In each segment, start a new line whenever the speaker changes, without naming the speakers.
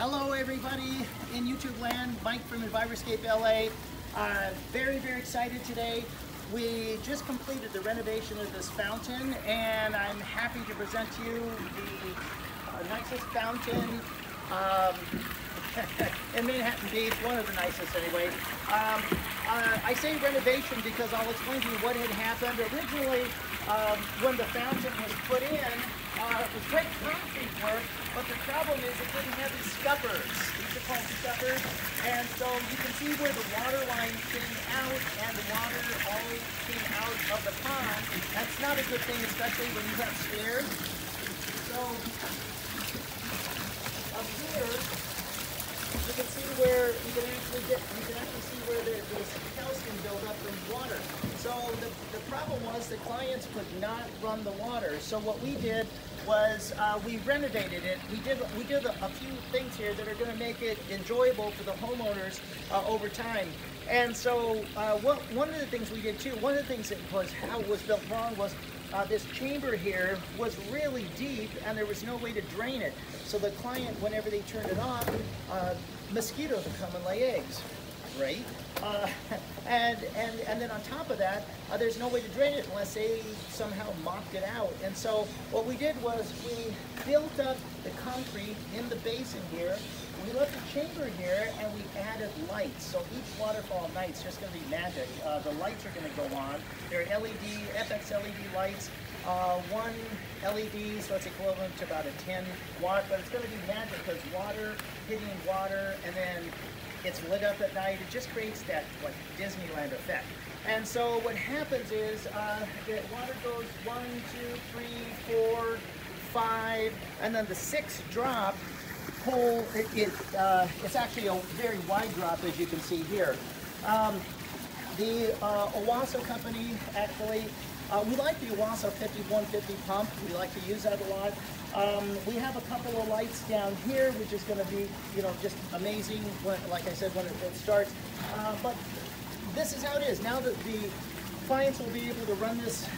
Hello everybody in YouTube land, Mike from Enviroscape LA. Very excited today. We just completed the renovation of this fountain and I'm happy to present to you the nicest fountain in Manhattan Beach, one of the nicest anyway. I say renovation because I'll explain to you what had happened. Originally, when the fountain was put in, it was great concrete work, but the problem is it didn't have these scuppers. These are called scuppers, and so you can see where the water line came out and the water all came out of the pond. That's not a good thing, especially when you have stairs. So up here, you can see where you can actually see where there's calcium buildup from water. So the problem was the clients could not run the water. So what we did was we renovated it. We did a few things here that are going to make it enjoyable for the homeowners over time. And so one of the things we did too, one of the things that was built wrong was this chamber here was really deep and there was no way to drain it. So the client, whenever they turned it on, mosquitoes would come and lay eggs. Right? And then on top of that, there's no way to drain it unless they somehow mopped it out. And so what we did was we built up the concrete in the basin here. We left the chamber here and we added lights. So each waterfall night's just going to be magic. The lights are going to go on. They're LED, FX LED lights. One LED, so it's equivalent to about a 10 watt, but it's going to be magic because water hitting water and then it's lit up at night. It just creates that like Disneyland effect. And so what happens is the water goes 1, 2, 3, 4, 5, and then the 6th drop hole. It's actually a very wide drop, as you can see here. The Owasso company actually. We like the Owasso 5150 pump. We like to use that a lot. We have a couple of lights down here, which is going to be, just amazing. Like I said, when it starts. But this is how it is. Now that the clients will be able to run this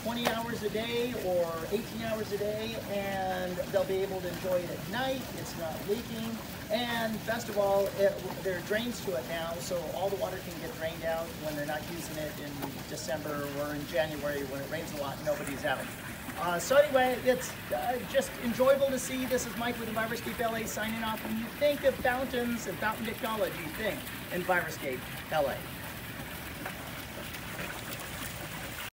20 hours a day or 18 hours a day, and they'll be able to enjoy it at night. It's not leaking, and best of all, there are drains to it now, so all the water can get drained out when they're not using it in December or in January when it rains a lot and nobody's out. So anyway, it's just enjoyable to see. This is Mike with Enviroscape LA signing off. When you think of fountains and fountain technology, think Enviroscape LA.